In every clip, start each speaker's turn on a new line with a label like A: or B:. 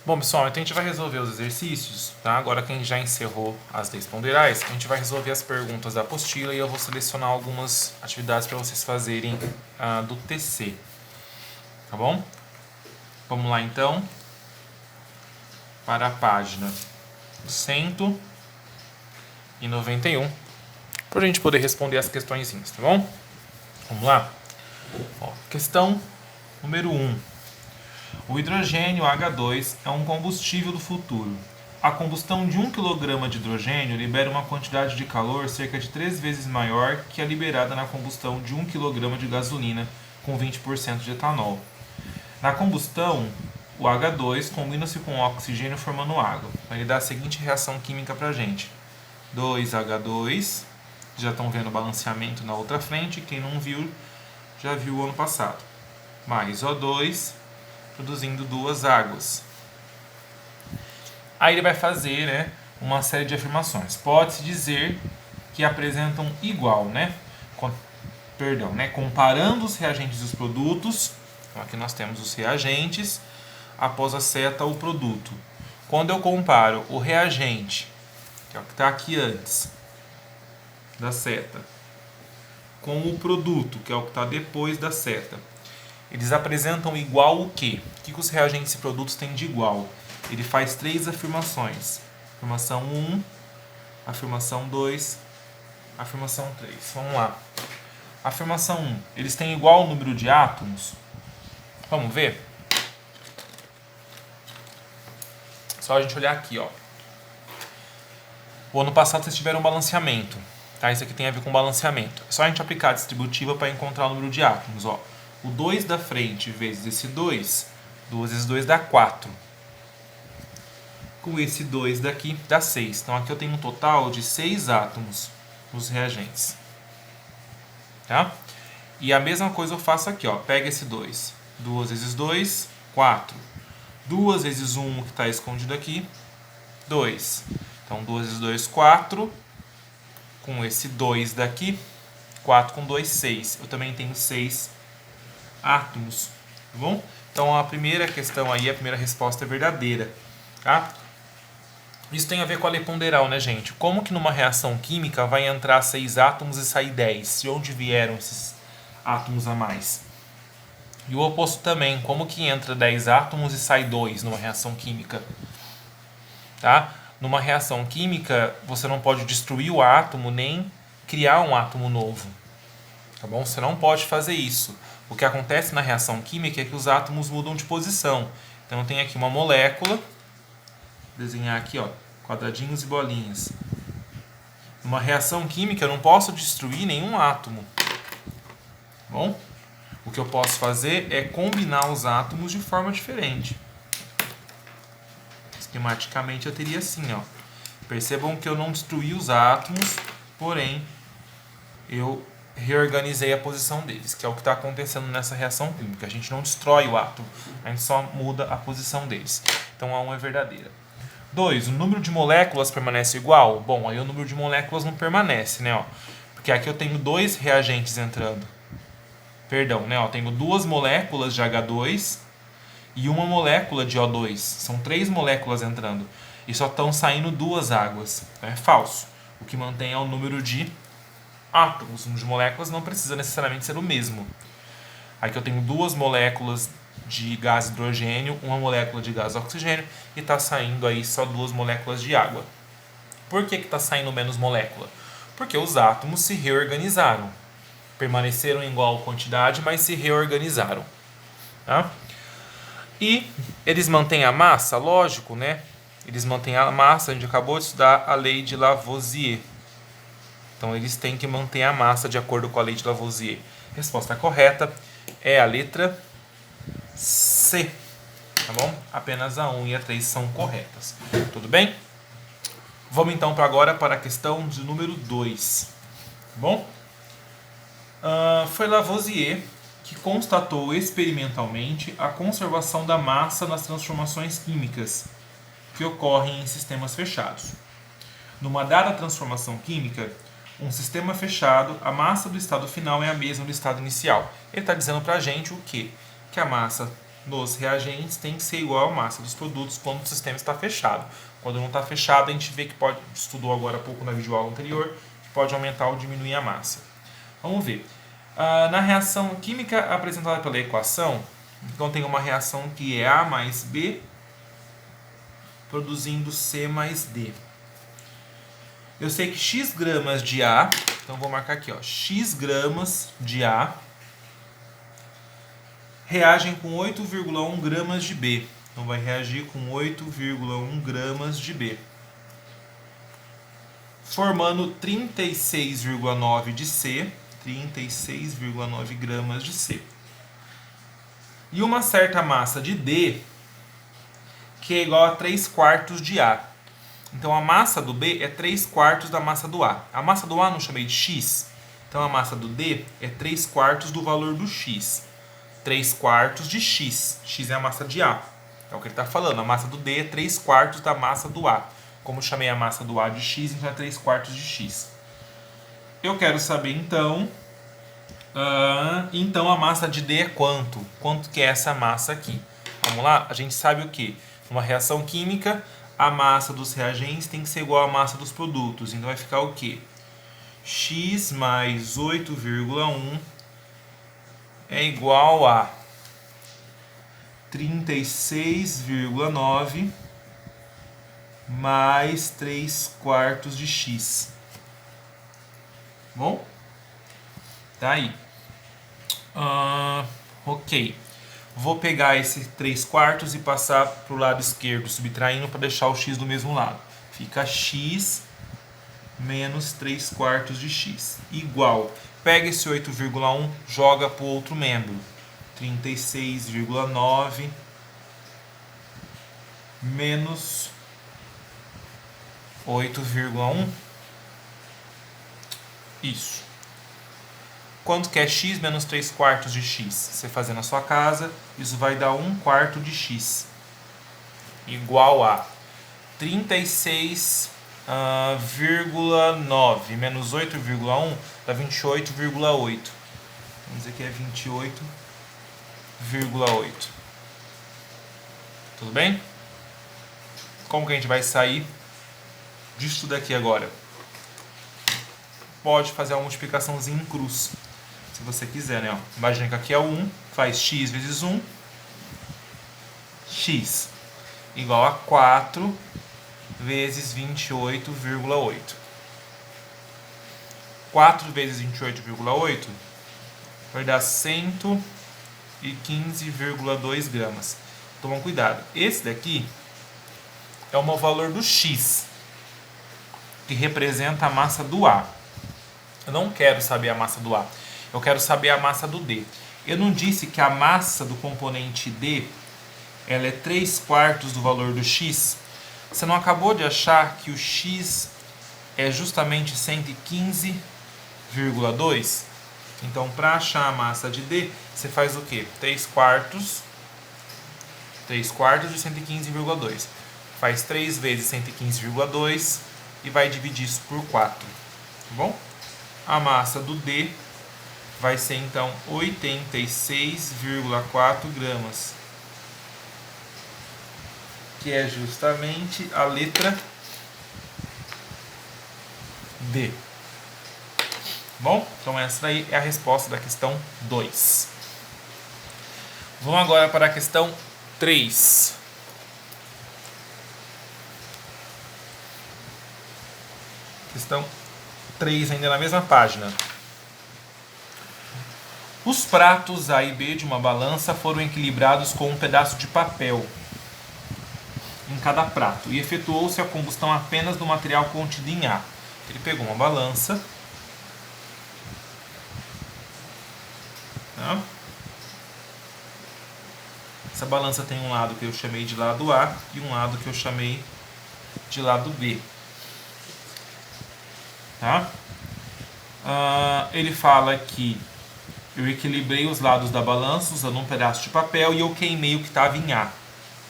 A: Bom, pessoal, então a gente vai resolver os exercícios, tá? Agora que a gente já encerrou as leis ponderais, a gente vai resolver as perguntas da apostila e eu vou selecionar algumas atividades para vocês fazerem do TC, tá bom? Vamos lá, então, para a página 191, para a gente poder responder as questõezinhas, tá bom? Vamos lá? Ó, questão número 1. O hidrogênio H2 é um combustível do futuro. A combustão de 1 kg de hidrogênio libera uma quantidade de calor cerca de 3 vezes maior que a liberada na combustão de 1 kg de gasolina com 20% de etanol. Na combustão, o H2 combina-se com o oxigênio formando água. Então, ele dá a seguinte reação química para a gente. 2H2, já estão vendo o balanceamento na outra frente, quem não viu, já viu o ano passado. Mais O2, produzindo duas águas. Aí ele vai fazer, uma série de afirmações. Pode-se dizer que apresentam igual, comparando os reagentes e os produtos. Então aqui nós temos os reagentes, após a seta o produto. Quando eu comparo o reagente, que é o que está aqui antes da seta, com o produto, que é o que está depois da seta, eles apresentam igual o quê? O que os reagentes e produtos têm de igual? Ele faz 3 afirmações. Afirmação 1, afirmação 2, afirmação 3. Vamos lá. Afirmação 1. Eles têm igual número de átomos? Vamos ver? Só a gente olhar aqui, ó. O ano passado vocês tiveram um balanceamento. Tá? Isso aqui tem a ver com balanceamento. É só a gente aplicar a distributiva para encontrar o número de átomos, ó. O 2 da frente vezes esse 2, 2 vezes 2 dá 4. Com esse 2 daqui dá 6. Então aqui eu tenho um total de 6 átomos nos reagentes. Tá? E a mesma coisa eu faço aqui, ó. Pega esse 2. 2 vezes 2, 4. 2 vezes 1 que está escondido aqui, 2. Então 2 vezes 2, 4. Com esse 2 daqui, 4 com 2, 6. Eu também tenho 6 átomos, tá bom? Então a primeira questão aí, a primeira resposta é verdadeira, tá? Isso tem a ver com a lei ponderal, né, gente? Como que numa reação química vai entrar 6 átomos e sair 10? De onde vieram esses átomos a mais? E o oposto também, como que entra 10 átomos e sai 2 numa reação química? Tá? Numa reação química, você não pode destruir o átomo nem criar um átomo novo, tá bom? Você não pode fazer isso. O que acontece na reação química é que os átomos mudam de posição. Então eu tenho aqui uma molécula, vou desenhar aqui, ó, quadradinhos e bolinhas. Numa reação química eu não posso destruir nenhum átomo. Tá bom? O que eu posso fazer é combinar os átomos de forma diferente. Esquematicamente eu teria assim, ó. Percebam que eu não destruí os átomos, porém eu reorganizei a posição deles, que é o que está acontecendo nessa reação química. A gente não destrói o átomo, a gente só muda a posição deles. Então a 1 é verdadeira. 2. O número de moléculas permanece igual? Bom, aí o número de moléculas não permanece, né? Ó, porque aqui eu tenho 2 reagentes entrando. Perdão, né? Ó, tenho 2 moléculas de H2 e uma molécula de O2. São 3 moléculas entrando. E só estão saindo 2 águas. Então é falso. O que mantém é o número de átomos. O número de moléculas não precisa necessariamente ser o mesmo. Aqui eu tenho 2 moléculas de gás hidrogênio, uma molécula de gás oxigênio e está saindo aí só 2 moléculas de água. Por que está saindo menos molécula? Porque os átomos se reorganizaram. Permaneceram em igual quantidade, mas se reorganizaram. Tá? E eles mantêm a massa? Lógico, né? Eles mantêm a massa, a gente acabou de estudar a lei de Lavoisier. Então eles têm que manter a massa de acordo com a lei de Lavoisier. Resposta correta é a letra C. Tá bom? Apenas a 1 e a 3 são corretas. Tudo bem? Vamos então agora para a questão de número 2. Tá bom? Foi Lavoisier que constatou experimentalmente a conservação da massa nas transformações químicas que ocorrem em sistemas fechados. Numa dada transformação química, um sistema fechado, a massa do estado final é a mesma do estado inicial. Ele está dizendo para a gente o quê? Que a massa dos reagentes tem que ser igual à massa dos produtos quando o sistema está fechado. Quando não está fechado, a gente vê que pode, estudou agora há pouco na videoaula anterior, que pode aumentar ou diminuir a massa. Vamos ver. Na reação química apresentada pela equação, então tem uma reação que é A mais B produzindo C mais D. Eu sei que X gramas de A, então vou marcar aqui, ó, X gramas de A reagem com 8,1 gramas de B. Então vai reagir com 8,1 gramas de B, formando 36,9 de C, 36,9 gramas de C. E uma certa massa de D, que é igual a 3/4 de A. Então a massa do B é 3/4 da massa do A. A massa do A não chamei de X, então a massa do D é 3/4 do valor do X. 3/4 de X. X é a massa de A. É o que ele está falando. A massa do D é 3/4 da massa do A. Como eu chamei a massa do A de X, então é 3/4 de X. Eu quero saber então... então a massa de D é quanto? Quanto que é essa massa aqui? Vamos lá? A gente sabe o que? Numa reação química, a massa dos reagentes tem que ser igual à massa dos produtos. Então vai ficar o quê? X mais 8,1 é igual a 36,9 mais 3/4 de X. Bom? Tá aí. Ok. Vou pegar esse 3/4 e passar para o lado esquerdo, subtraindo para deixar o X do mesmo lado. Fica X menos 3/4 de X. Igual. Pega esse 8,1, joga para o outro membro. 36,9 menos 8,1. Isso. Quanto que é X menos 3/4 de X? Você fazer na sua casa, isso vai dar 1/4 de X. Igual a 36,9 menos 8,1 dá 28,8. Vamos dizer que é 28,8. Tudo bem? Como que a gente vai sair disso daqui agora? Pode fazer a multiplicaçãozinha em cruz, se você quiser, né? Imagina que aqui é o 1, faz x vezes 1, x igual a 4 vezes 28,8. 4 vezes 28,8 vai dar 115,2 gramas. Tomam cuidado. Esse daqui é o meu valor do x, que representa a massa do A. Eu não quero saber a massa do A. Eu quero saber a massa do D. Eu não disse que a massa do componente D ela é 3/4 do valor do X? Você não acabou de achar que o X é justamente 115,2? Então, para achar a massa de D, você faz o quê? 3/4 de 115,2. Faz 3 vezes 115,2 e vai dividir isso por 4. Tá bom? A massa do D vai ser então 86,4 gramas, que é justamente a letra D. Bom, então essa aí é a resposta da questão 2. Vamos agora para a questão 3. Questão 3, ainda na mesma página. Os pratos A e B de uma balança foram equilibrados com um pedaço de papel em cada prato e efetuou-se a combustão apenas do material contido em A. Ele pegou uma balança, tá? Essa balança tem um lado que eu chamei de lado A e um lado que eu chamei de lado B. Tá? Ele fala que eu equilibrei os lados da balança usando um pedaço de papel e eu queimei o que estava em A.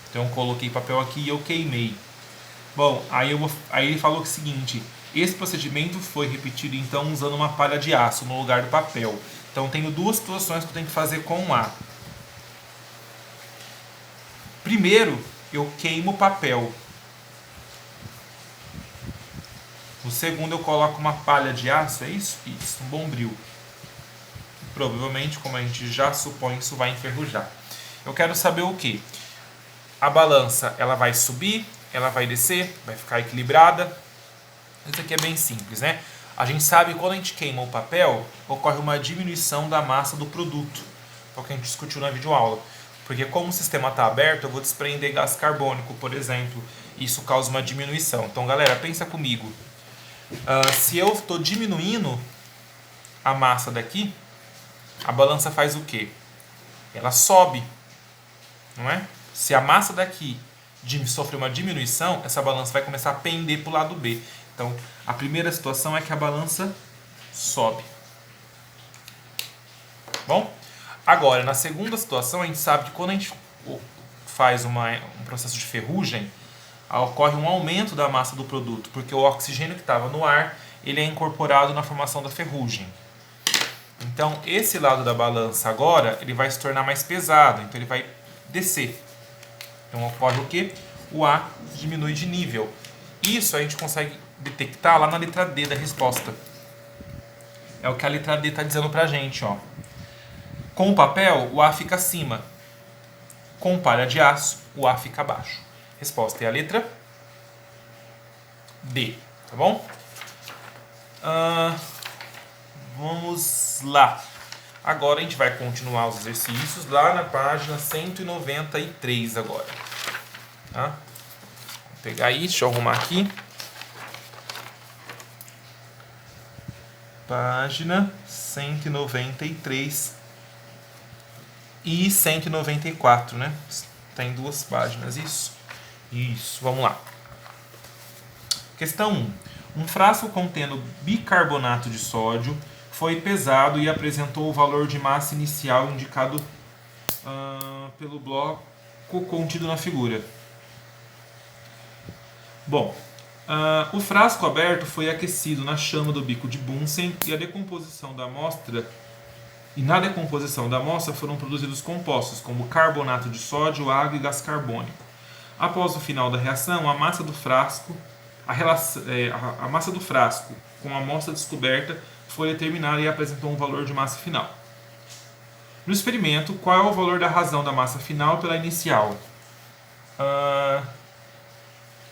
A: Então eu coloquei papel aqui e eu queimei. Bom, aí ele falou que é o seguinte: esse procedimento foi repetido então usando uma palha de aço no lugar do papel. Então tenho duas situações que eu tenho que fazer com A. primeiro, eu queimo o papel. No segundo, eu coloco uma palha de aço, é isso? Isso, um bombril. Provavelmente, como a gente já supõe, isso vai enferrujar. Eu quero saber o quê? A balança, ela vai subir, ela vai descer, vai ficar equilibrada. Isso aqui é bem simples, né? A gente sabe que quando a gente queima o papel, ocorre uma diminuição da massa do produto. É o que a gente discutiu na videoaula. Porque como o sistema está aberto, eu vou desprender gás carbônico, por exemplo. Isso causa uma diminuição. Então, galera, pensa comigo. Se eu estou diminuindo a massa daqui, a balança faz o quê? Ela sobe, não é? Se a massa daqui sofrer uma diminuição, essa balança vai começar a pender para o lado B. Então, a primeira situação é que a balança sobe. Bom, agora, na segunda situação, a gente sabe que quando a gente faz um processo de ferrugem, ocorre um aumento da massa do produto, porque o oxigênio que estava no ar, ele é incorporado na formação da ferrugem. Então, esse lado da balança agora, ele vai se tornar mais pesado, então ele vai descer. Então, ocorre o quê? O A diminui de nível. Isso a gente consegue detectar lá na letra D da resposta. É o que a letra D está dizendo pra gente, ó. Com o papel, o A fica acima. Com palha de aço, o A fica abaixo. Resposta é a letra D, tá bom? Vamos lá. Agora a gente vai continuar os exercícios lá na página 193 agora. Tá? Vou pegar aí, deixa eu arrumar aqui. Página 193 e 194, né? Tem duas páginas, isso? Isso, vamos lá. Questão 1. Um frasco contendo bicarbonato de sódio foi pesado e apresentou o valor de massa inicial indicado pelo bloco contido na figura. Bom, o frasco aberto foi aquecido na chama do bico de Bunsen e na decomposição da amostra foram produzidos compostos como carbonato de sódio, água e gás carbônico. Após o final da reação, a massa do frasco com a amostra descoberta foi determinada e apresentou um valor de massa final. No experimento, qual é o valor da razão da massa final pela inicial?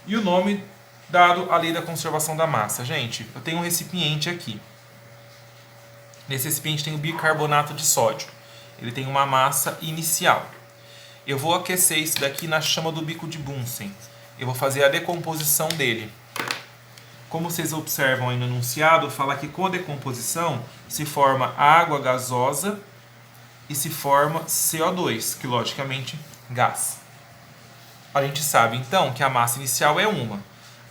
A: E o nome dado à lei da conservação da massa. Gente, eu tenho um recipiente aqui. Nesse recipiente tem o bicarbonato de sódio. Ele tem uma massa inicial. Eu vou aquecer isso daqui na chama do bico de Bunsen. Eu vou fazer a decomposição dele. Como vocês observam aí no enunciado, fala que com a decomposição se forma água gasosa e se forma CO2, que logicamente gás. A gente sabe então que a massa inicial é uma.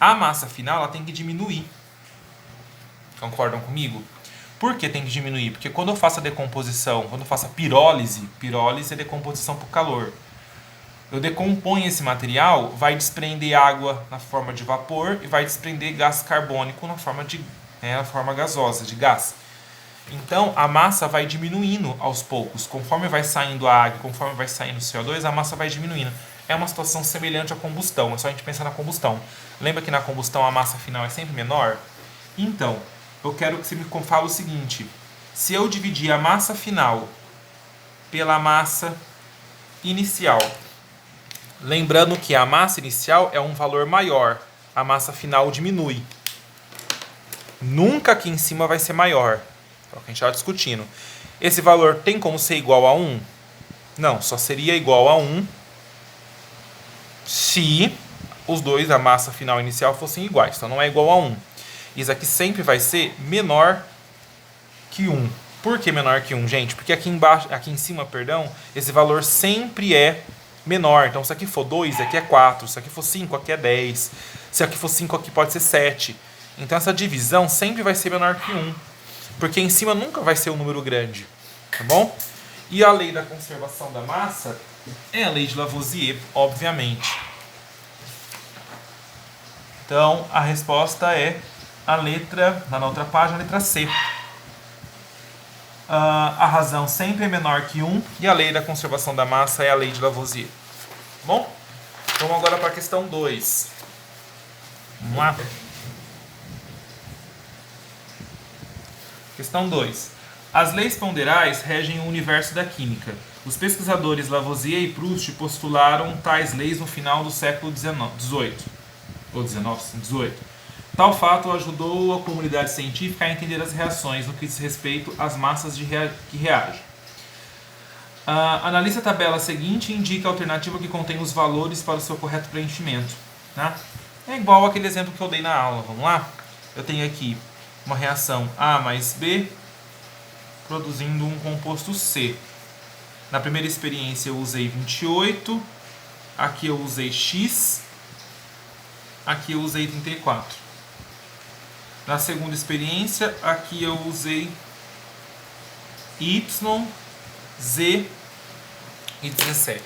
A: A massa final ela tem que diminuir. Concordam comigo? Por que tem que diminuir? Porque quando eu faço a decomposição, quando eu faço a pirólise é decomposição por calor. Eu decomponho esse material, vai desprender água na forma de vapor e vai desprender gás carbônico na forma gasosa, de gás. Então, a massa vai diminuindo aos poucos. Conforme vai saindo a água, conforme vai saindo o CO2, a massa vai diminuindo. É uma situação semelhante à combustão, é só a gente pensar na combustão. Lembra que na combustão a massa final é sempre menor? Então, eu quero que você me fale o seguinte. Se eu dividir a massa final pela massa inicial, lembrando que a massa inicial é um valor maior, a massa final diminui. Nunca aqui em cima vai ser maior. É o que a gente estava discutindo. Esse valor tem como ser igual a 1? Não, só seria igual a 1 se os dois, a massa final e inicial, fossem iguais. Então não é igual a 1. Isso aqui sempre vai ser menor que 1. Por que menor que 1, gente? Porque aqui em cima, esse valor sempre é menor. Então, se aqui for 2, aqui é 4. Se aqui for 5, aqui é 10. Se aqui for 5, aqui pode ser 7. Então, essa divisão sempre vai ser menor que 1. Porque em cima nunca vai ser um número grande. Tá bom? E a lei da conservação da massa é a lei de Lavoisier, obviamente. Então, a resposta é a letra, na outra página, a letra C. A razão sempre é menor que 1 e a lei da conservação da massa é a lei de Lavoisier. Bom? Vamos agora para a questão 2. Vamos lá? Questão 2. As leis ponderais regem o universo da química. Os pesquisadores Lavoisier e Proust postularam tais leis no final do século XVIII. Tal fato ajudou a comunidade científica a entender as reações no que diz respeito às massas que reagem. Analise a tabela seguinte e indique a alternativa que contém os valores para o seu correto preenchimento. Tá? É igual aquele exemplo que eu dei na aula. Vamos lá? Eu tenho aqui uma reação A mais B produzindo um composto C. Na primeira experiência eu usei 28, aqui eu usei X, aqui eu usei 34. Na segunda experiência, aqui eu usei Y, Z e 17.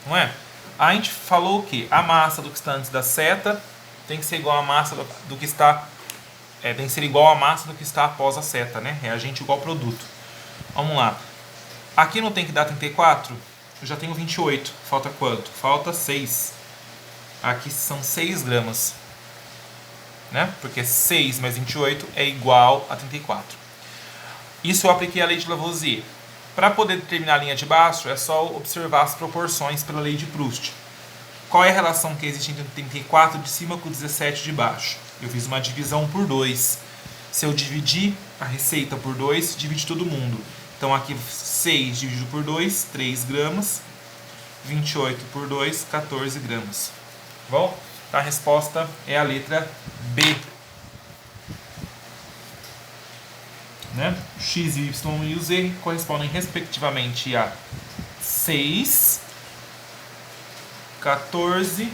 A: Não é? A gente falou o quê? A massa do que está antes da seta tem que ser igual à massa do que está... tem que ser igual à massa do que está após a seta, né? Reagente igual ao produto. Vamos lá. Aqui não tem que dar 34? Eu já tenho 28. Falta quanto? Falta 6. Aqui são 6 gramas. Né? Porque 6 mais 28 é igual a 34. Isso eu apliquei a lei de Lavoisier. Para poder determinar a linha de baixo, é só observar as proporções pela lei de Proust. Qual é a relação que existe entre 34 de cima com 17 de baixo? Eu fiz uma divisão por 2. Se eu dividir a receita por 2, divide todo mundo. Então aqui 6 dividido por 2, 3 gramas. 28 por 2, 14 gramas. Bom, a resposta é a letra B. Né? X, Y e o Z correspondem respectivamente a 6, 14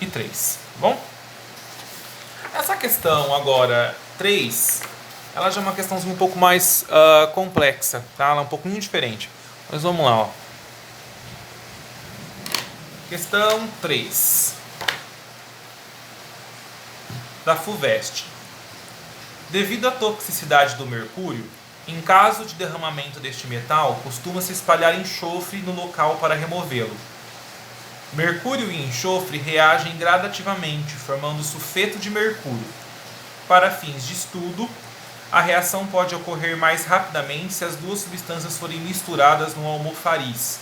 A: e 3. Bom? Essa questão agora 3, ela já é uma questãozinha um pouco mais complexa, tá? Ela é um pouquinho diferente. Mas vamos lá, ó. Questão 3 da FUVEST. Devido à toxicidade do mercúrio, em caso de derramamento deste metal, costuma-se espalhar enxofre no local para removê-lo. Mercúrio e enxofre reagem gradativamente, formando sulfeto de mercúrio. Para fins de estudo, a reação pode ocorrer mais rapidamente se as duas substâncias forem misturadas no almofariz.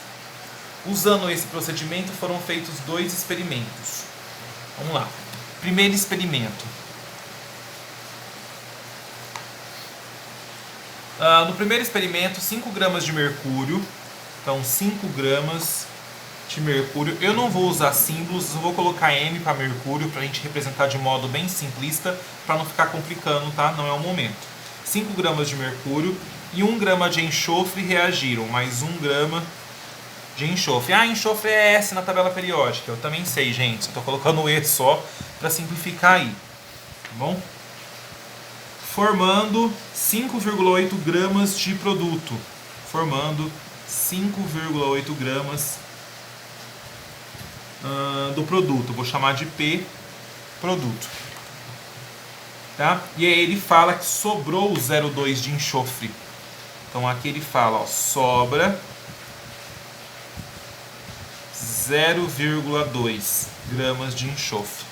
A: Usando esse procedimento foram feitos 2 experimentos. Vamos lá. Primeiro experimento. No primeiro experimento, 5 gramas de mercúrio. Então, 5 gramas de mercúrio. Eu não vou usar símbolos, eu vou colocar M para mercúrio, para a gente representar de modo bem simplista, para não ficar complicando, tá? Não é o momento. 5 gramas de mercúrio e 1 grama de enxofre reagiram, mais 1 grama de enxofre. Enxofre é S na tabela periódica. Eu também sei, gente. Estou colocando o E só para simplificar aí. Tá bom? Formando 5,8 gramas de produto. Formando 5,8 gramas do produto. Vou chamar de P produto. Tá? E aí ele fala que sobrou 0,2 de enxofre. Então aqui ele fala, ó, sobra 0,2 gramas de enxofre.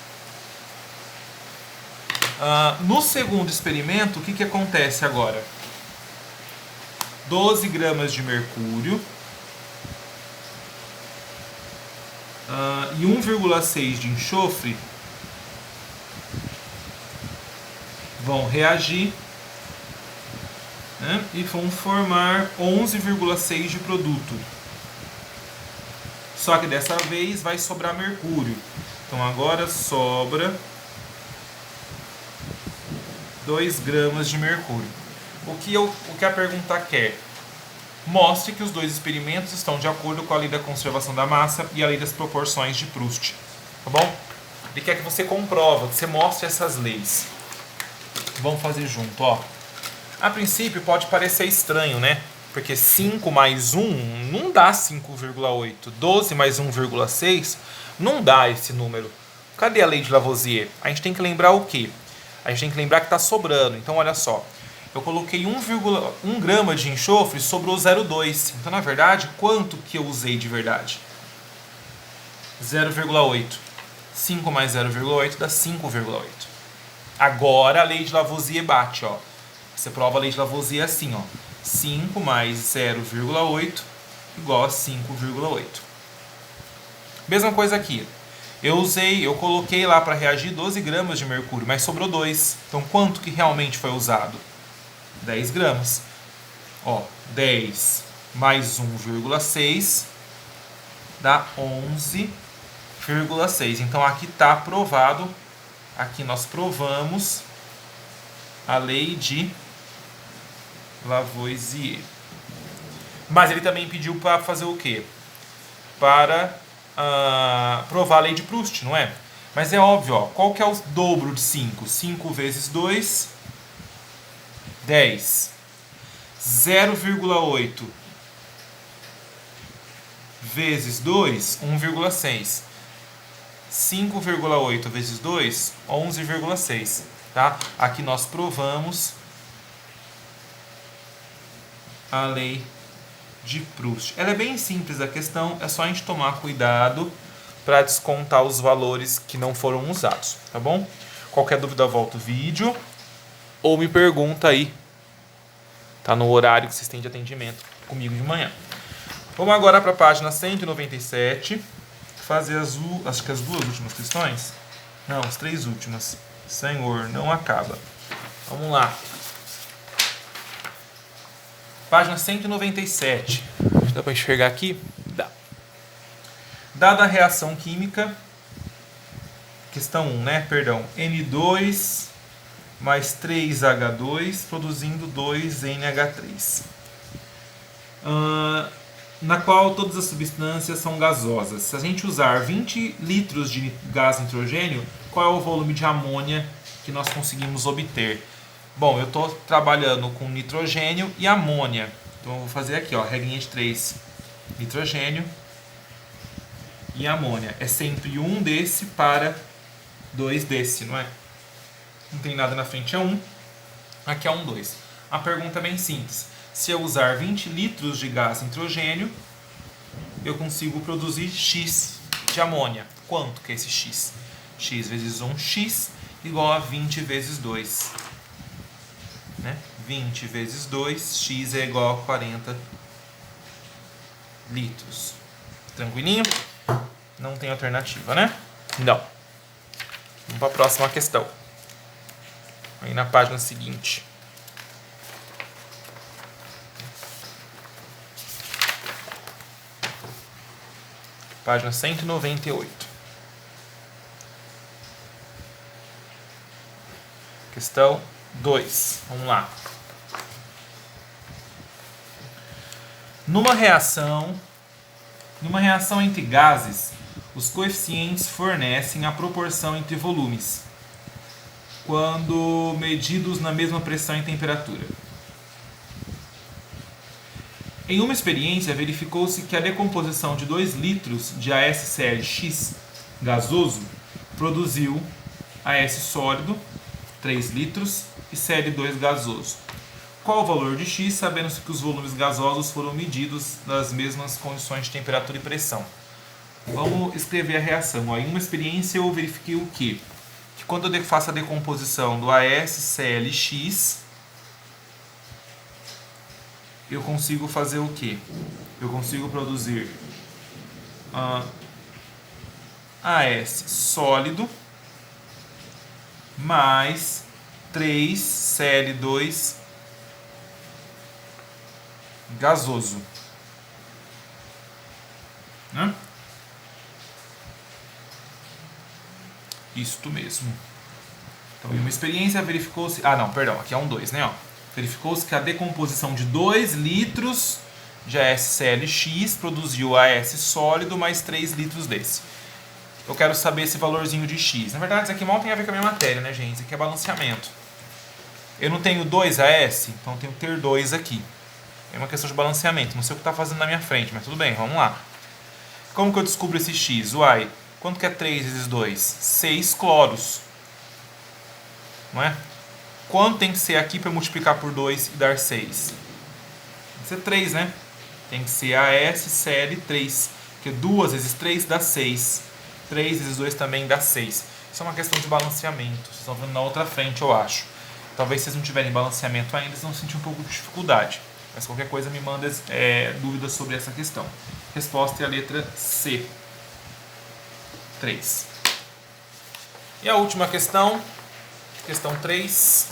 A: No segundo experimento, o que acontece agora? 12 gramas de mercúrio e 1,6 de enxofre vão reagir, né, e vão formar 11,6 de produto. Só que dessa vez vai sobrar mercúrio. Então agora sobra 2 gramas de mercúrio. O que a pergunta quer? Mostre que os 2 experimentos estão de acordo com a lei da conservação da massa e a lei das proporções de Proust. Tá bom? Ele quer que você comprova, que você mostre essas leis. Vamos fazer junto, ó. A princípio pode parecer estranho, né? Porque 5 mais 1 não dá 5,8. 12 mais 1,6 não dá esse número. Cadê a lei de Lavoisier? A gente tem que lembrar o quê? A gente tem que lembrar que está sobrando. Então, olha só. Eu coloquei 1 grama de enxofre, sobrou 0,2. Então, na verdade, quanto que eu usei de verdade? 0,8. 5 mais 0,8 dá 5,8. Agora a lei de Lavoisier bate, ó. Você prova a lei de Lavoisier assim, ó. 5 mais 0,8 igual a 5,8. Mesma coisa aqui. Eu coloquei lá para reagir 12 gramas de mercúrio, mas sobrou 2. Então quanto que realmente foi usado? 10 gramas. Ó, 10 mais 1,6 dá 11,6. Então aqui está provado. Aqui nós provamos a lei de Lavoisier. Mas ele também pediu para fazer o quê? Para provar a lei de Proust, não é? Mas é óbvio, ó, qual que é o dobro de 5? 5 vezes 2, 10. 0,8 vezes 2, 1,6. 5,8 vezes 2, 11,6. Tá? Aqui nós provamos a lei de Proust. Ela é bem simples a questão, é só a gente tomar cuidado para descontar os valores que não foram usados, tá bom? Qualquer dúvida, volta o vídeo ou me pergunta aí. Tá no horário que vocês têm de atendimento comigo de manhã. Vamos agora para a página 197, fazer acho que as duas últimas questões. Não, as 3 últimas. Senhor, não acaba. Vamos lá. Página 197. Dá para enxergar aqui? Dá. Dada a reação química, questão 1, né? Perdão. N2 mais 3H2 produzindo 2NH3. Na qual todas as substâncias são gasosas. Se a gente usar 20 litros de gás nitrogênio, qual é o volume de amônia que nós conseguimos obter? Bom, eu estou trabalhando com nitrogênio e amônia. Então eu vou fazer aqui, ó, regrinha de 3. Nitrogênio e amônia. É sempre 1 desse para 2 desse, não é? Não tem nada na frente, é 1. Aqui é 1, 2. A pergunta é bem simples. Se eu usar 20 litros de gás nitrogênio, eu consigo produzir X de amônia. Quanto que é esse X? X vezes 1x igual a 20 vezes 2. Né? 20 vezes 2, x é igual a 40 litros. Tranquilinho? Não tem alternativa, né? Não. Vamos para a próxima questão. Aí na página seguinte. Página 198. Questão 2. Vamos lá. Numa reação entre gases, os coeficientes fornecem a proporção entre volumes, quando medidos na mesma pressão e temperatura. Em uma experiência, verificou-se que a decomposição de 2 litros de AsClX gasoso produziu AS sólido, 3 litros, e Cl2 gasoso. Qual o valor de X, sabendo-se que os volumes gasosos foram medidos nas mesmas condições de temperatura e pressão? Vamos escrever a reação. Em uma experiência eu verifiquei o quê? Que quando eu faço a decomposição do AsClX, eu consigo fazer o quê? Eu consigo produzir AS sólido mais 3Cl2 gasoso. Né? Isto mesmo. Então, em uma experiência verificou-se... aqui é 2, né? Verificou-se que a decomposição de 2 litros de AsClX produziu AS sólido mais 3 litros desse. Eu quero saber esse valorzinho de X. Na verdade, isso aqui mal tem a ver com a minha matéria, né, gente? Isso aqui é balanceamento. Eu não tenho 2 AS, então eu tenho que ter 2 aqui. É uma questão de balanceamento. Não sei o que está fazendo na minha frente, mas tudo bem, vamos lá. Como que eu descubro esse X? Uai, quanto que é 3 vezes 2? 6 cloros. Não é? Quanto tem que ser aqui para multiplicar por 2 e dar 6? Tem que ser 3, né? Tem que ser AsCl3, porque 2 vezes 3 dá 6. 3 vezes 2 também dá 6. Isso é uma questão de balanceamento. Vocês estão vendo na outra frente, eu acho. Talvez vocês não tiverem balanceamento ainda, vocês vão sentir um pouco de dificuldade. Mas qualquer coisa me manda dúvidas sobre essa questão. Resposta é a letra C. 3. E a última questão, questão 3.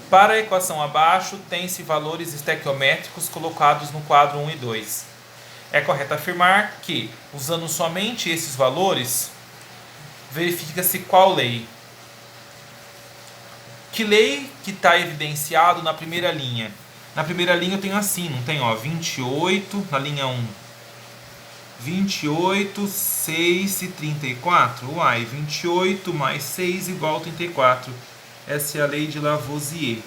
A: Para a equação abaixo, tem-se valores estequiométricos colocados no quadro 1 e 2. É correto afirmar que, usando somente esses valores, verifica-se qual lei. Que lei que está evidenciado na primeira linha? Na primeira linha eu tenho assim, não tem? 28, na linha 1. 28, 6 e 34. Uai, 28 mais 6 igual a 34. Essa é a lei de Lavoisier.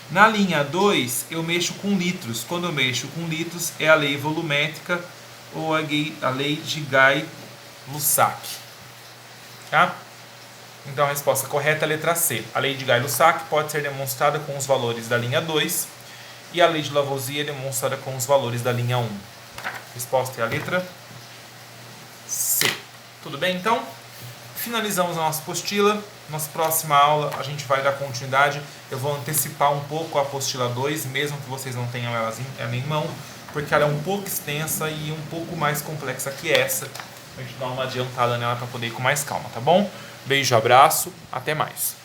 A: Na linha 2, eu mexo com litros. Quando eu mexo com litros, é a lei volumétrica ou a lei de Gay-Lussac. Tá? Então a resposta correta é a letra C. A lei de Gay-Lussac pode ser demonstrada com os valores da linha 2 e a lei de Lavoisier é demonstrada com os valores da linha 1. Resposta é a letra C. Tudo bem, então? Finalizamos a nossa apostila. Nossa próxima aula a gente vai dar continuidade. Eu vou antecipar um pouco a apostila 2, mesmo que vocês não tenham ela em mão, porque ela é um pouco extensa e um pouco mais complexa que essa. A gente dá uma adiantada nela para poder ir com mais calma, tá bom? Beijo, abraço, até mais.